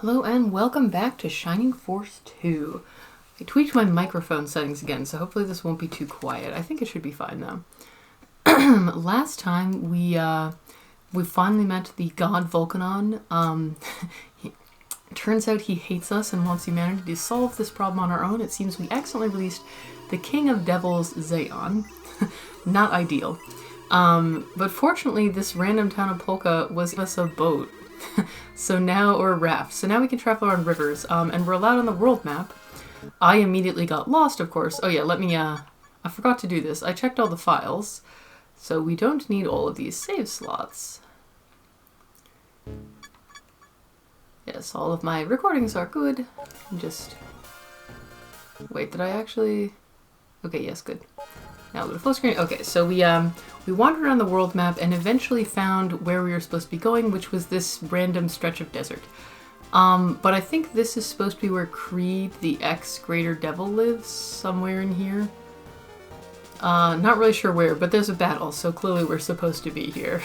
Hello and welcome back to Shining Force 2. I tweaked my microphone settings again, so hopefully this won't be too quiet. I think it should be fine though. Last time we finally met the god Volcanon. Turns out he hates us and wants humanity to solve this problem on our own. It seems we accidentally released the King of Devils, Zaon. Not ideal. But fortunately, this random town of Polka was us a boat. or a raft. So now we can travel around rivers, and we're allowed on the world map. I immediately got lost, of course. Oh yeah, I forgot to do this. I checked all the files, so we don't need all of these save slots. Yes, all of my recordings are good. Wait, did I actually... Okay, yes, good. Now go to full screen. Okay, so we wandered around the world map and eventually found where we were supposed to be going, which was this random stretch of desert. But I think this is supposed to be where Creed, the ex-Greater Devil, lives, somewhere in here. Not really sure where, but there's a battle, so clearly we're supposed to be here.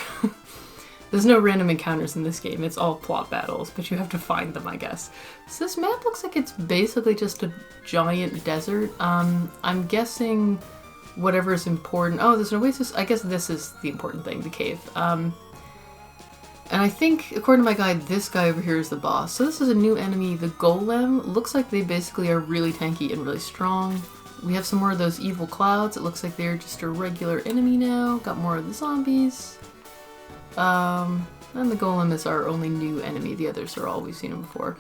There's no random encounters in this game, it's all plot battles, but you have to find them, I guess. So this map looks like it's basically just a giant desert. I'm guessing whatever is important. Oh, there's an oasis. I guess this is the important thing, the cave. And I think, according to my guide, this guy over here is the boss. So this is a new enemy, the golem. Looks like they basically are really tanky and really strong. We have some more of those evil clouds. It looks like they're just a regular enemy now. Got more of the zombies. And the golem is our only new enemy. The others are all we've seen them before.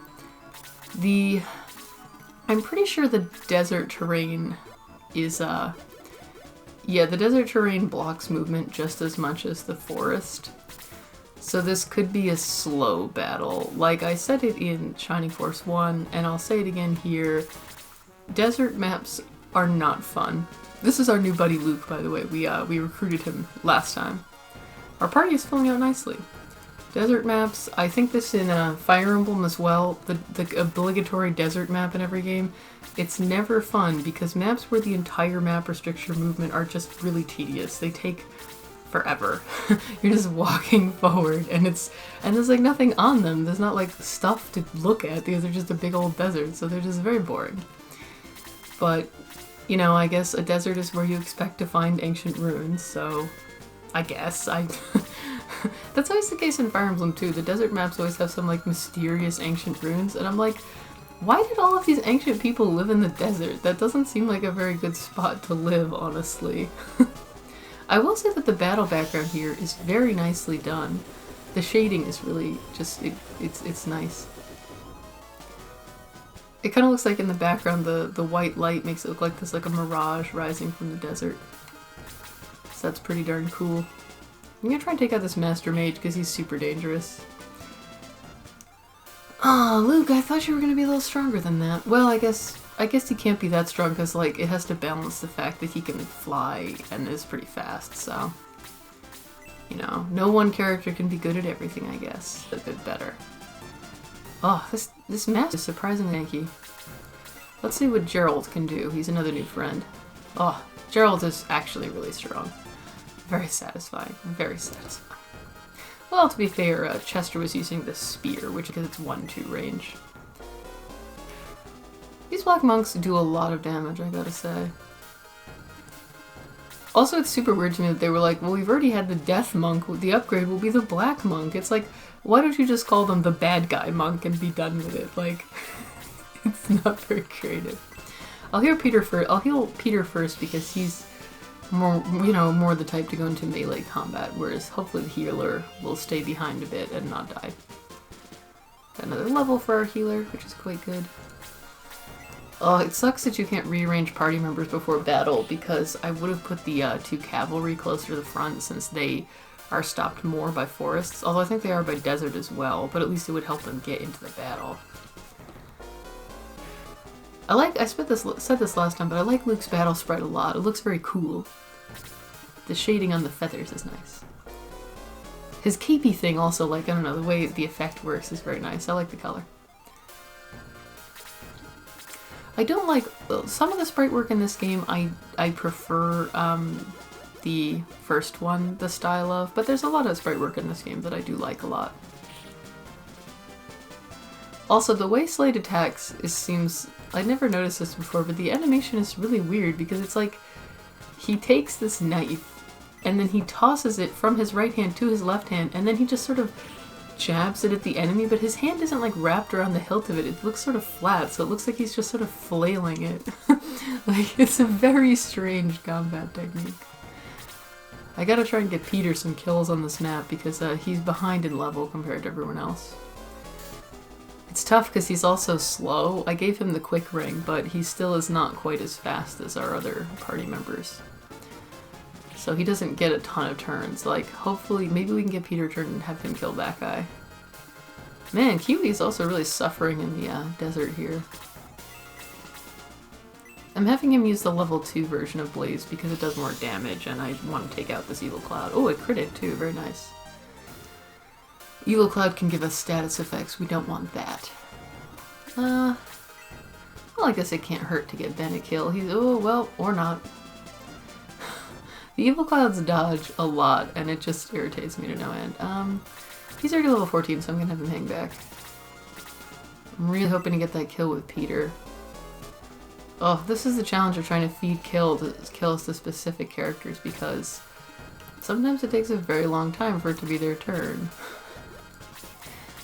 I'm pretty sure the desert terrain is, yeah, the desert terrain blocks movement just as much as the forest. So this could be a slow battle. Like I said it in Shining Force 1, and I'll say it again here. Desert maps are not fun. This is our new buddy Luke, by the way. We recruited him last time. Our party is filling out nicely. Desert maps, I think this in Fire Emblem as well, the obligatory desert map in every game, it's never fun because maps where the entire map restricts your movement are just really tedious. They take forever. You're just walking forward and there's like nothing on them. There's not like stuff to look at because they're just a big old desert, so they're just very boring. But, you know, I guess a desert is where you expect to find ancient ruins, so I guess that's always the case in Fire Emblem too. The desert maps always have some like mysterious ancient ruins, and I'm like, why did all of these ancient people live in the desert? That doesn't seem like a very good spot to live, honestly. I will say that the battle background here is very nicely done. The shading is really just, it's nice. It kind of looks like in the background the white light makes it look like there's like a mirage rising from the desert. So that's pretty darn cool. I'm gonna try and take out this Master Mage because he's super dangerous. Oh, Luke, I thought you were gonna be a little stronger than that. Well, I guess he can't be that strong because, like, it has to balance the fact that he can fly and is pretty fast, so... You know, no one character can be good at everything, I guess. A bit better. Oh, this master is surprisingly tanky. Let's see what Gerald can do. He's another new friend. Oh, Gerald is actually really strong. Very satisfying. Very satisfying. Well, to be fair, Chester was using the spear, which because it's 1-2 range. These black monks do a lot of damage, I gotta say. Also, it's super weird to me that they were like, well, we've already had the death monk, the upgrade will be the black monk. It's like, why don't you just call them the bad guy monk and be done with it? Like, it's not very creative. I'll heal Peter first because he's more, you know, more the type to go into melee combat, whereas hopefully the healer will stay behind a bit and not die. Got another level for our healer, which is quite good. Oh, it sucks that you can't rearrange party members before battle because I would have put the 2 cavalry closer to the front since they are stopped more by forests, although I think they are by desert as well, but at least it would help them get into the battle. I said this last time, but I like Luke's battle sprite a lot. It looks very cool. The shading on the feathers is nice. His capey thing also, like, I don't know, the way the effect works is very nice. I like the color. I don't like, some of the sprite work in this game I prefer the first one, the style of, but there's a lot of sprite work in this game that I do like a lot. Also, the way Slade attacks seems... I never noticed this before, but the animation is really weird because it's like he takes this knife and then he tosses it from his right hand to his left hand, and then he just sort of jabs it at the enemy, but his hand isn't like wrapped around the hilt of it. It looks sort of flat, so it looks like he's just sort of flailing it. Like, it's a very strange combat technique. I gotta try and get Peter some kills on this map because he's behind in level compared to everyone else. It's tough because he's also slow. I gave him the quick ring, but he still is not quite as fast as our other party members. So he doesn't get a ton of turns. Like, hopefully, maybe we can get Peter a turn and have him kill that guy. Man, Kiwi is also really suffering in the desert here. I'm having him use the level 2 version of Blaze because it does more damage and I want to take out this Evil Cloud. Oh, it critted too, very nice. Evil Cloud can give us status effects, we don't want that. Well, I guess it can't hurt to get Ben a kill. He's, oh, well, or not. The Evil Clouds dodge a lot, and it just irritates me to no end. He's already level 14, so I'm gonna have him hang back. I'm really hoping to get that kill with Peter. Oh, this is the challenge of trying to feed kills to specific characters, because sometimes it takes a very long time for it to be their turn.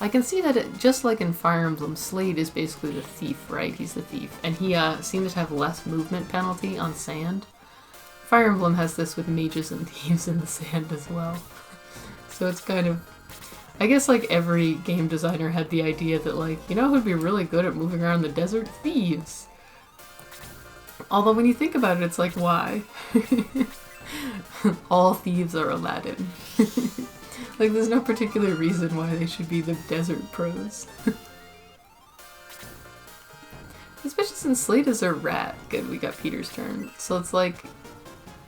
I can see that just like in Fire Emblem, Slade is basically the thief, right? He's the thief. And he seems to have less movement penalty on sand. Fire Emblem has this with mages and thieves in the sand as well. So it's kind of... I guess like every game designer had the idea that like, you know who would be really good at moving around the desert? Thieves! Although when you think about it, it's like, why? All thieves are Aladdin. Like, there's no particular reason why they should be the desert pros. Especially since Slade is a rat. Good, we got Peter's turn. So it's like,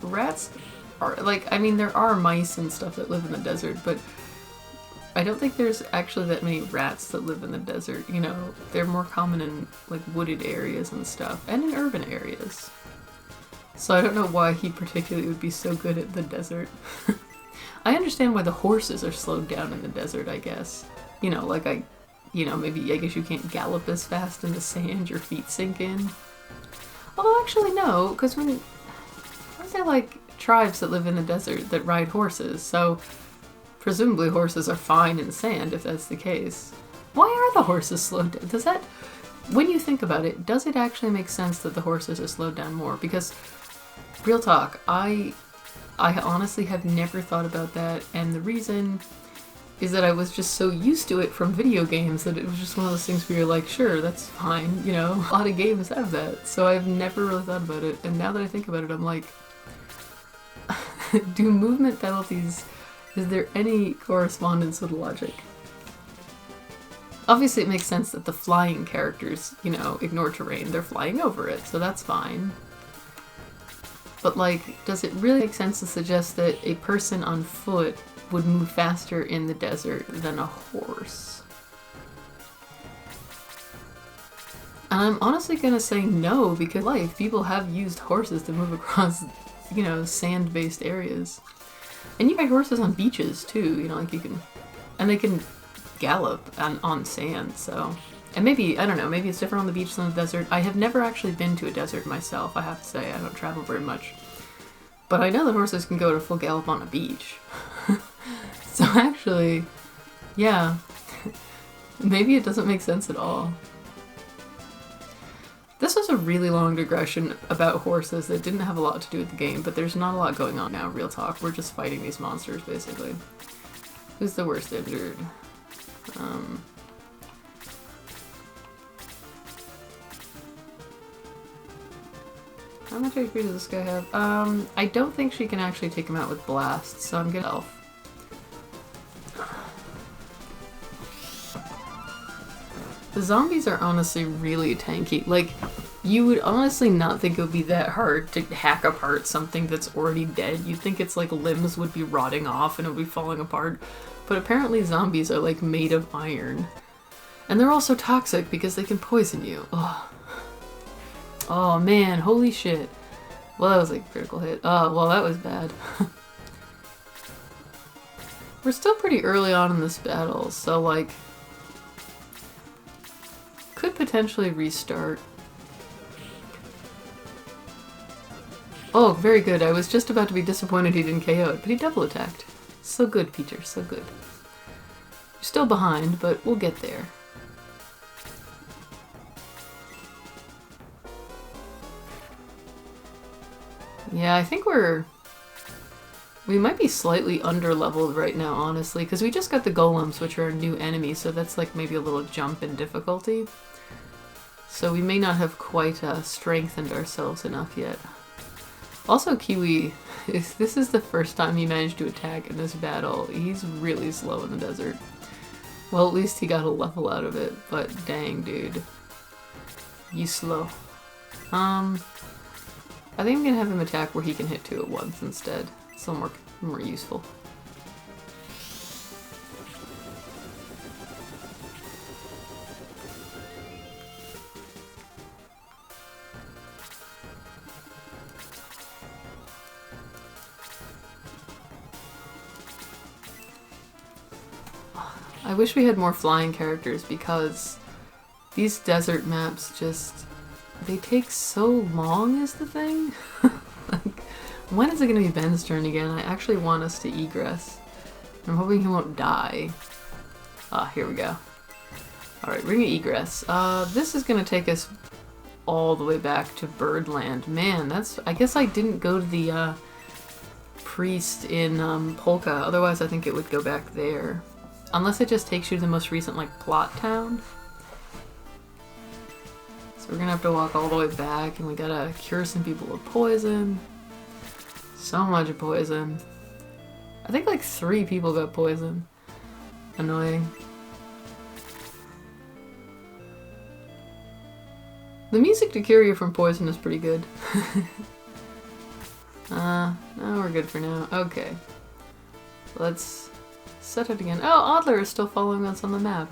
rats are, like, I mean, there are mice and stuff that live in the desert, but I don't think there's actually that many rats that live in the desert. You know, they're more common in, like, wooded areas and stuff, and in urban areas. So I don't know why he particularly would be so good at the desert. I understand why the horses are slowed down in the desert, I guess. You know, like maybe I guess you can't gallop as fast in the sand, your feet sink in. Although actually no, because aren't there like tribes that live in the desert that ride horses, so presumably horses are fine in sand if that's the case. Why are the horses slowed down? Does that, when you think about it, does it actually make sense that the horses are slowed down more? Because, real talk, I honestly have never thought about that, and the reason is that I was just so used to it from video games that it was just one of those things where you're like, sure, that's fine, you know? A lot of games have that, so I've never really thought about it, and now that I think about it, I'm like, do movement penalties, is there any correspondence with logic? Obviously it makes sense that the flying characters, you know, ignore terrain, they're flying over it, so that's fine. But, like, does it really make sense to suggest that a person on foot would move faster in the desert than a horse? And I'm honestly gonna say no, because life, people have used horses to move across, you know, sand-based areas. And you ride horses on beaches, too, you know, like you can... And they can gallop on sand, so... And maybe, I don't know, maybe it's different on the beach than the desert. I have never actually been to a desert myself, I have to say. I don't travel very much. But I know that horses can go to full gallop on a beach. So actually, yeah. Maybe it doesn't make sense at all. This was a really long digression about horses that didn't have a lot to do with the game, but there's not a lot going on now, real talk. We're just fighting these monsters, basically. Who's the worst injured? How much HP does this guy have? I don't think she can actually take him out with blasts, so I'm gonna elf. The zombies are honestly really tanky. Like, you would honestly not think it would be that hard to hack apart something that's already dead. You'd think it's like limbs would be rotting off and it would be falling apart. But apparently zombies are like made of iron. And they're also toxic because they can poison you. Ugh. Oh man, holy shit. Well, that was like a critical hit. Oh, well, that was bad. We're still pretty early on in this battle, so like... could potentially restart. Oh, very good. I was just about to be disappointed he didn't KO it, but he double attacked. So good, Peter, so good. You're still behind, but we'll get there. Yeah, I think we might be slightly under-leveled right now, honestly, because we just got the golems, which are a new enemy, so that's like maybe a little jump in difficulty. So we may not have quite strengthened ourselves enough yet. Also, Kiwi, this is the first time he managed to attack in this battle. He's really slow in the desert. Well, at least he got a level out of it, but dang, dude. You slow. I think I'm gonna have him attack where he can hit 2 at once instead. It's a little more useful. I wish we had more flying characters because these desert maps just, they take so long is the thing. Like, when is it going to be Ben's turn again? I actually want us to egress. I'm hoping he won't die. Ah, here we go. Alright, we're going to egress. This is going to take us all the way back to Birdland. Man, that's, I guess I didn't go to the priest in Polka, otherwise I think it would go back there. Unless it just takes you to the most recent, like, plot town. So we're gonna have to walk all the way back, and we gotta cure some people with poison. So much poison. I think like 3 people got poison. Annoying. The music to cure you from poison is pretty good. No, we're good for now. Okay. Let's set it again. Oh, Adler is still following us on the map.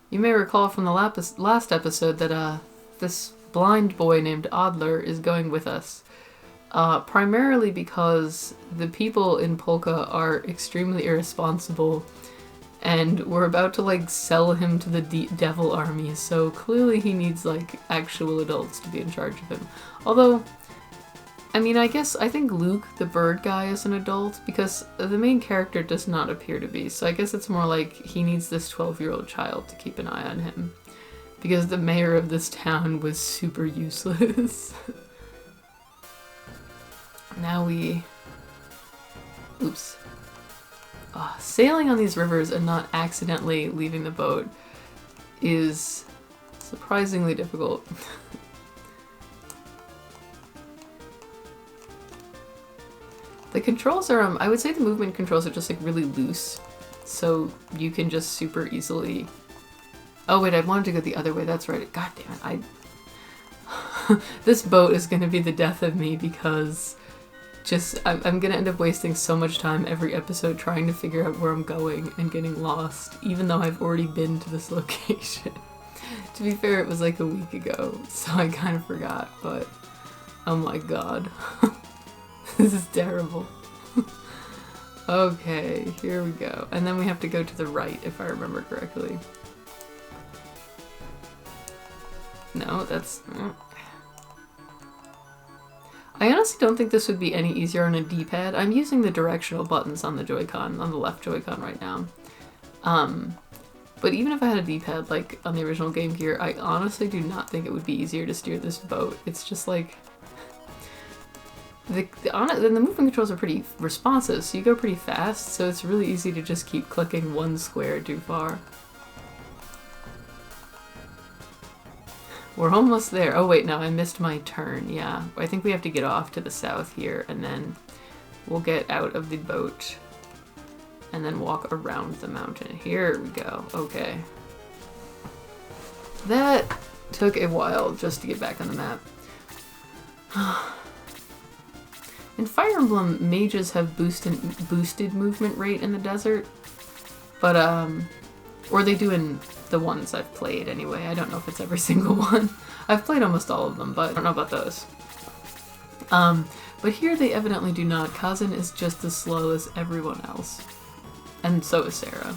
You may recall from the last episode that this blind boy named Adler is going with us. Primarily because the people in Polka are extremely irresponsible and we're about to like sell him to the devil army, so clearly he needs like actual adults to be in charge of him. Although, I mean, I think Luke, the bird guy, is an adult, because the main character does not appear to be, so I guess it's more like he needs this 12-year-old child to keep an eye on him. Because the mayor of this town was super useless. Now we... Oops. Sailing on these rivers and not accidentally leaving the boat is surprisingly difficult. The controls are, I would say the movement controls are just like really loose, so you can just super easily... Oh wait, I wanted to go the other way, that's right. God damn it, This boat is gonna be the death of me because I'm gonna end up wasting so much time every episode trying to figure out where I'm going and getting lost, even though I've already been to this location. To be fair, it was like a week ago, so I kind of forgot, but oh my god. This is terrible. Okay, here we go. And then we have to go to the right, if I remember correctly. No, that's... I honestly don't think this would be any easier on a D-pad. I'm using the directional buttons on the Joy-Con, on the left Joy-Con right now. But even if I had a D-pad, like on the original Game Gear, I honestly do not think it would be easier to steer this boat. It's just like... The movement controls are pretty responsive, so you go pretty fast, so it's really easy to just keep clicking one square too far. We're almost there. Oh wait, no, I missed my turn. Yeah, I think we have to get off to the south here, and then we'll get out of the boat, and then walk around the mountain. Here we go. Okay. That took a while just to get back on the map. In Fire Emblem, mages have boosted movement rate in the desert, but, or they do in the ones I've played anyway. I don't know if it's every single one. I've played almost all of them, but I don't know about those. But here they evidently do not. Kazan is just as slow as everyone else. And so is Sarah.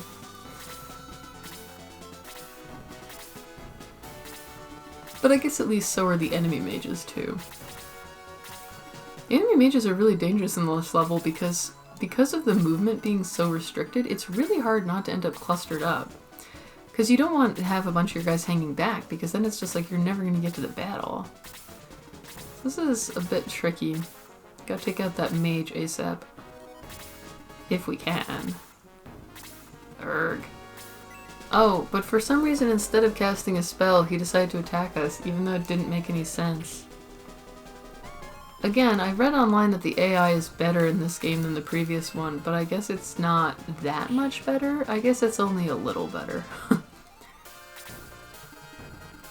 But I guess at least so are the enemy mages too. The enemy mages are really dangerous in this level because of the movement being so restricted, it's really hard not to end up clustered up. Because you don't want to have a bunch of your guys hanging back, because then it's just like you're never going to get to the battle. This is a bit tricky. Gotta take out that mage ASAP. If we can. Urgh. Oh, but for some reason instead of casting a spell, he decided to attack us, even though it didn't make any sense. Again, I read online that the AI is better in this game than the previous one, but I guess it's not that much better. I guess it's only a little better.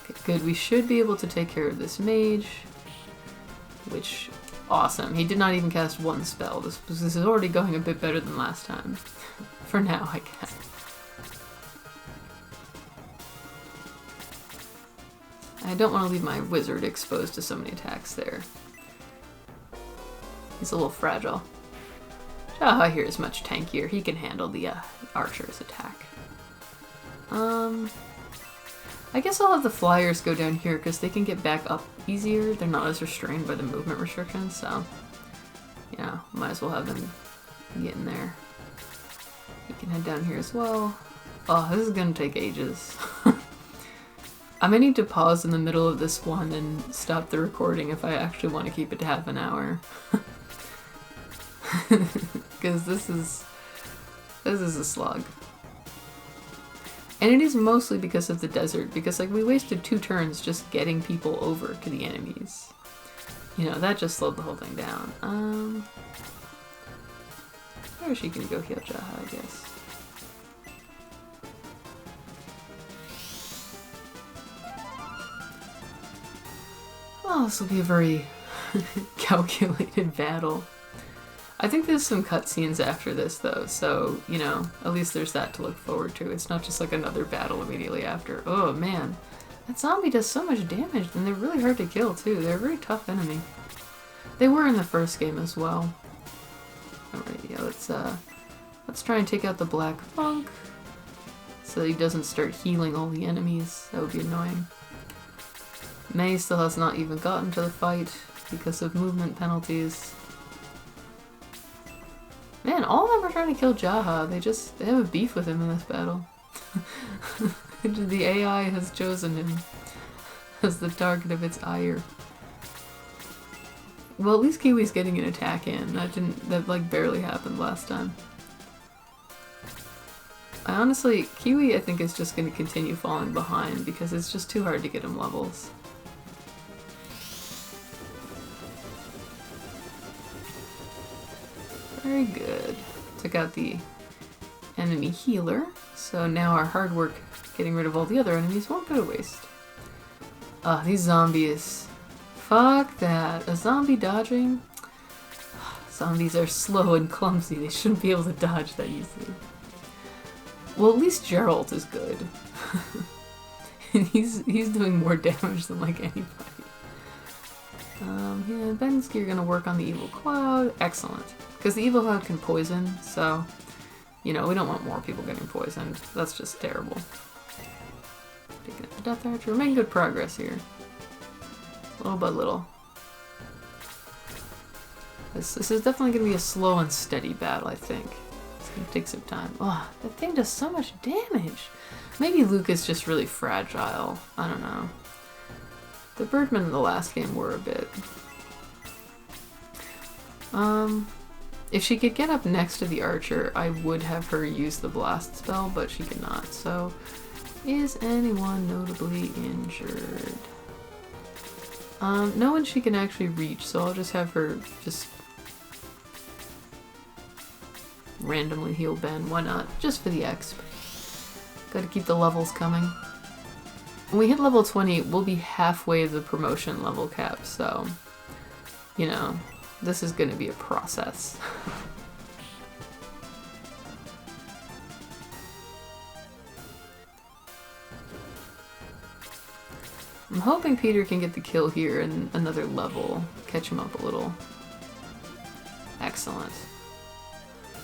Okay, good, we should be able to take care of this mage. Which, awesome. He did not even cast one spell. This is already going a bit better than last time. For now, I guess. I don't want to leave my wizard exposed to so many attacks there. He's a little fragile. Jaha here is much tankier. He can handle the archer's attack. I guess I'll have the flyers go down here because they can get back up easier. They're not as restrained by the movement restrictions, so yeah, might as well have them get in there. He can head down here as well. Oh, this is gonna take ages. I may need to pause in the middle of this one and stop the recording if I actually want to keep it to half an hour. Because this is a slog. And it is mostly because of the desert, because like we wasted 2 turns just getting people over to the enemies. You know, that just slowed the whole thing down. Or she can go heal Jaha, I guess. Oh, this will be a very calculated battle. I think there's some cutscenes after this though, so, you know, at least there's that to look forward to. It's not just like another battle immediately after. Oh man, that zombie does so much damage, and they're really hard to kill too. They're a very tough enemy. They were in the first game as well. Alright, yeah, let's try and take out the black monk so that he doesn't start healing all the enemies. That would be annoying. May still has not even gotten to the fight because of movement penalties. Man, all of them are trying to kill Jaha. They have a beef with him in this battle. The AI has chosen him as the target of its ire. Well, at least Kiwi's getting an attack in. That like barely happened last time. Honestly, Kiwi I think is just going to continue falling behind because it's just too hard to get him levels. Very good. Took out the enemy healer, so now our hard work getting rid of all the other enemies won't go to waste. Ah, these zombies. Fuck that. A zombie dodging? Zombies are slow and clumsy. They shouldn't be able to dodge that easily. Well, at least Geralt is good. he's doing more damage than like anybody. Yeah, Bensky, you're gonna work on the evil cloud. Excellent. Because the evil cloud can poison, so, you know, we don't want more people getting poisoned. That's just terrible. Picking up the Death Archer. We're making good progress here. Little by little. This is definitely going to be a slow and steady battle, I think. It's going to take some time. Oh, that thing does so much damage. Maybe Luke is just really fragile. I don't know. The Birdmen in the last game were a bit. If she could get up next to the archer, I would have her use the blast spell, but she cannot. So, is anyone notably injured? No one she can actually reach, so I'll just have her just randomly heal Ben. Why not? Just for the exp. Gotta keep the levels coming. When we hit level 20, we'll be halfway the promotion level cap, so, you know, this is gonna be a process. I'm hoping Peter can get the kill here in another level. Catch him up a little. Excellent.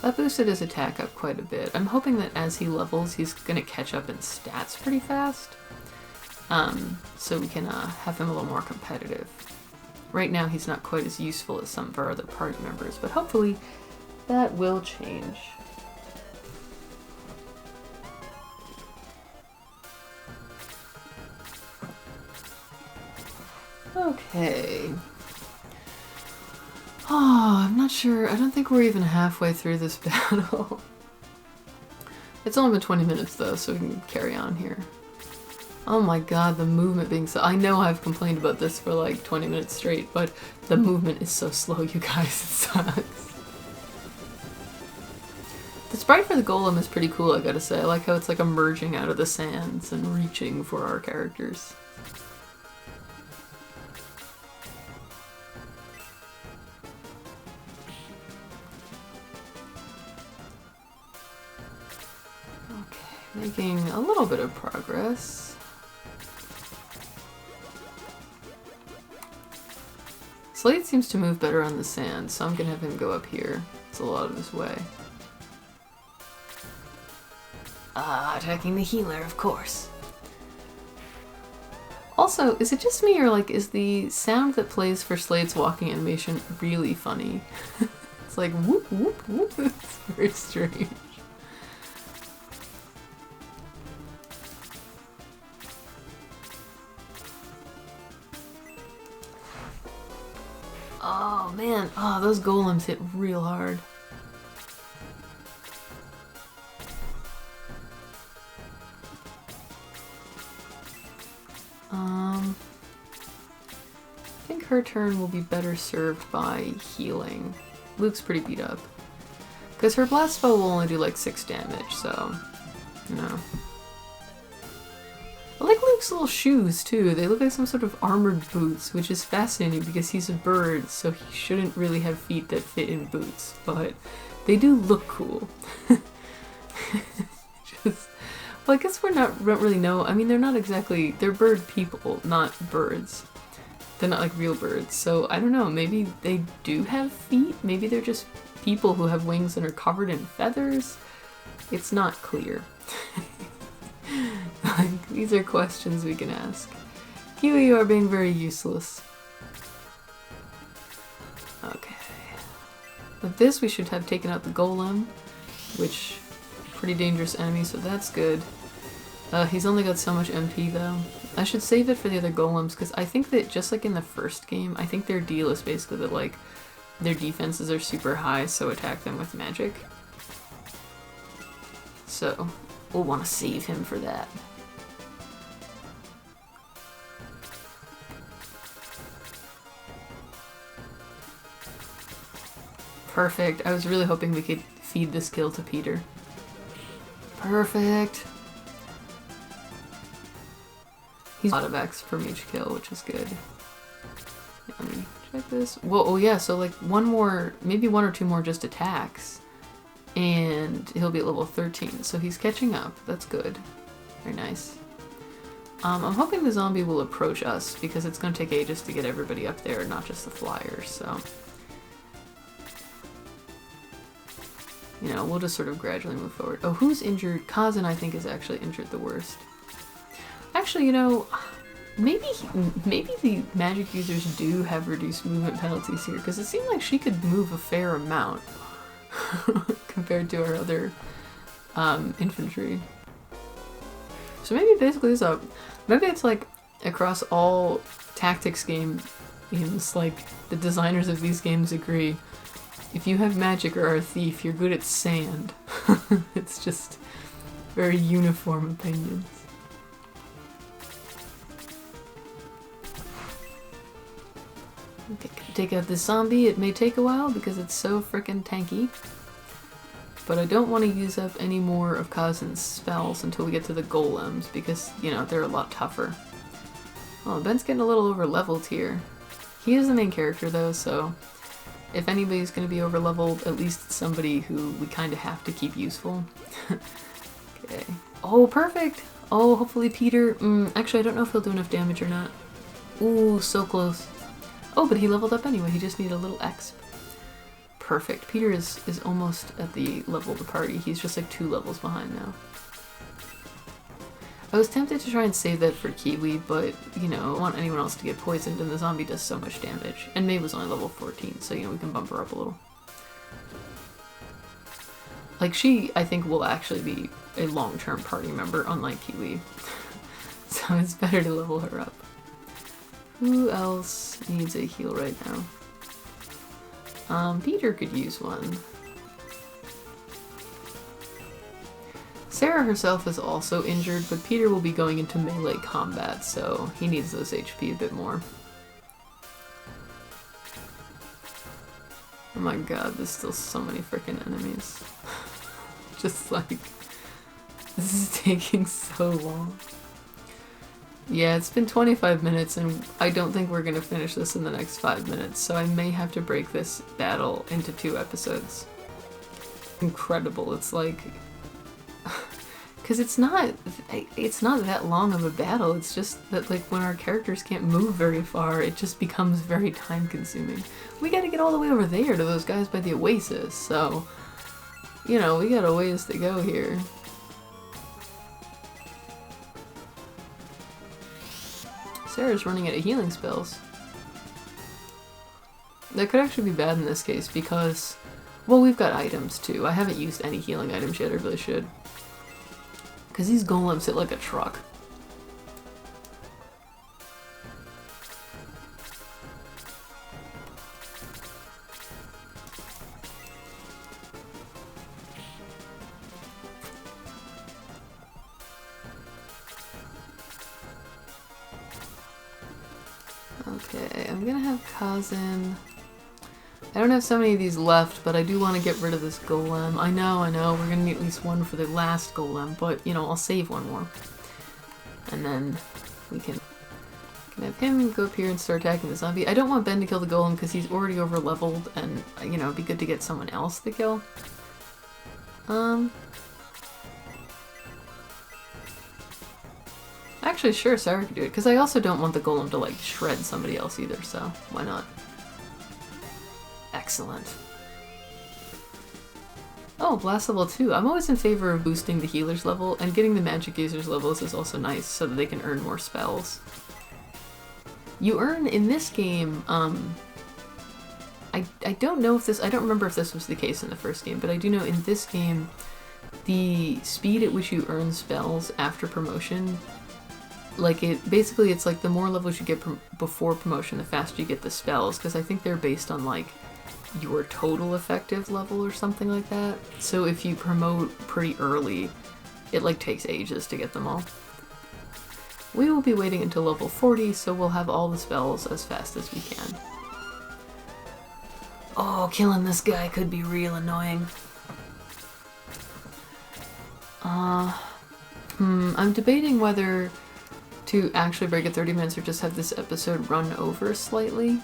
That boosted his attack up quite a bit. I'm hoping that as he levels, he's gonna catch up in stats pretty fast. so we can have him a little more competitive. Right now he's not quite as useful as some of our other party members, but hopefully that will change. Okay. Oh, I'm not sure. I don't think we're even halfway through this battle. It's only been 20 minutes though, so we can carry on here. Oh my god, the movement being so... I know I've complained about this for like 20 minutes straight, but the movement is so slow, you guys. It sucks. The sprite for the golem is pretty cool, I gotta say. I like how it's like emerging out of the sands and reaching for our characters. Okay, making a little bit of progress. Slade seems to move better on the sand, so I'm gonna have him go up here. It's a lot of his way. Attacking the healer, of course. Also, is it just me, or like, is the sound that plays for Slade's walking animation really funny? It's like whoop whoop whoop. It's very strange. Oh man, oh, those golems hit real hard. I think her turn will be better served by healing. Luke's pretty beat up. Because her blast spell will only do like 6 damage, so, you know. I like Luke's little shoes too. They look like some sort of armored boots, which is fascinating because he's a bird, so he shouldn't really have feet that fit in boots, but they do look cool. Just, well, I guess we don't really know. I mean, they're not exactly, they're bird people, not birds. They're not like real birds, so I don't know, maybe they do have feet? Maybe they're just people who have wings and are covered in feathers? It's not clear. Like, these are questions we can ask. Kiwi, you are being very useless. Okay. With this, we should have taken out the golem, which, pretty dangerous enemy, so that's good. He's only got so much MP though. I should save it for the other golems, because I think that just like in the first game, I think their deal is basically that like, their defenses are super high, so attack them with magic. So, we'll want to save him for that. Perfect. I was really hoping we could feed this kill to Peter. Perfect. He's a lot of X from each kill, which is good. Yeah, let me check this. Whoa, oh yeah, so like one more, maybe 1 or 2 more just attacks, and he'll be at level 13, so he's catching up. That's good. Very nice. I'm hoping the zombie will approach us, because it's going to take ages to get everybody up there, not just the flyers, so... You know, we'll just sort of gradually move forward. Oh, who's injured? Kazan, I think, is actually injured the worst. Actually, you know, maybe the magic users do have reduced movement penalties here, because it seemed like she could move a fair amount compared to our other infantry. So maybe basically maybe it's like across all tactics games, like the designers of these games agree. If you have magic or are a thief, you're good at sand. It's just very uniform opinions. Okay, take out this zombie. It may take a while because it's so frickin' tanky. But I don't want to use up any more of Kazan's spells until we get to the golems because, you know, they're a lot tougher. Oh, Ben's getting a little over-leveled here. He is the main character though, so... If anybody's going to be over-leveled, at least it's somebody who we kind of have to keep useful. Okay. Oh, perfect! Oh, hopefully Peter... actually, I don't know if he'll do enough damage or not. Ooh, so close. Oh, but he leveled up anyway. He just needed a little exp. Perfect. Peter is almost at the level of the party. He's just like 2 levels behind now. I was tempted to try and save that for Kiwi, but, you know, I don't want anyone else to get poisoned, and the zombie does so much damage. And May was only level 14, so, you know, we can bump her up a little. Like, she, I think, will actually be a long-term party member, unlike Kiwi. So it's better to level her up. Who else needs a heal right now? Peter could use one. Sarah herself is also injured, but Peter will be going into melee combat, so he needs those HP a bit more. Oh my god, there's still so many freaking enemies. Just like, this is taking so long. Yeah, it's been 25 minutes and I don't think we're gonna finish this in the next 5 minutes, so I may have to break this battle into 2 episodes. Incredible, it's like... Because it's not that long of a battle, it's just that like when our characters can't move very far, it just becomes very time consuming. We gotta get all the way over there to those guys by the oasis, so, you know, we got a ways to go here. Sarah's running out of healing spells. That could actually be bad in this case because, well, we've got items too. I haven't used any healing items yet, I really should. Because these golems hit like a truck. Okay, I'm gonna have Kazin. I don't have so many of these left, but I do want to get rid of this golem. I know, we're gonna need at least one for the last golem, but, you know, I'll save one more. And then we can have him go up here and start attacking the zombie. I don't want Ben to kill the golem because he's already over leveled, and, you know, it'd be good to get someone else to kill. Actually, sure, Sarah could do it, because I also don't want the golem to, like, shred somebody else either, so why not? Excellent. Oh, blast level 2. I'm always in favor of boosting the healer's level, and getting the magic user's levels is also nice so that they can earn more spells. You earn, in this game, I don't know if this, I don't remember if this was the case in the first game, but I do know in this game, the speed at which you earn spells after promotion, like basically it's like the more levels you get before promotion, the faster you get the spells, because I think they're based on like your total effective level or something like that. So if you promote pretty early, it like takes ages to get them all. We will be waiting until level 40, so we'll have all the spells as fast as we can. Oh, killing this guy could be real annoying. I'm debating whether to actually break at 30 minutes or just have this episode run over slightly.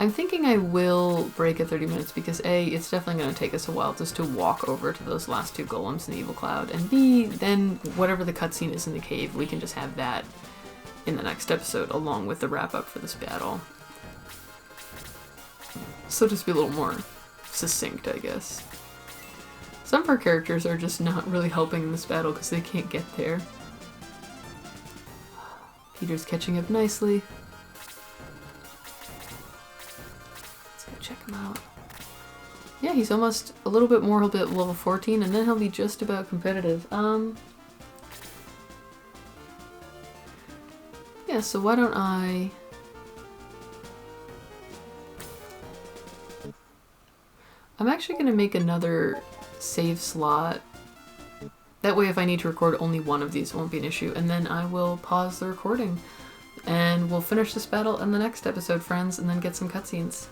I'm thinking I will break at 30 minutes because A, it's definitely going to take us a while just to walk over to those last 2 golems in the Evil Cloud, and B, then whatever the cutscene is in the cave, we can just have that in the next episode along with the wrap-up for this battle. So just be a little more succinct, I guess. Some of our characters are just not really helping in this battle because they can't get there. Peter's catching up nicely. Let's go check him out. Yeah, he's almost a little bit more, he'll be at level 14, and then he'll be just about competitive. Yeah, so why don't I'm actually going to make another save slot. That way if I need to record only one of these, it won't be an issue, and then I will pause the recording. And we'll finish this battle in the next episode, friends, and then get some cutscenes.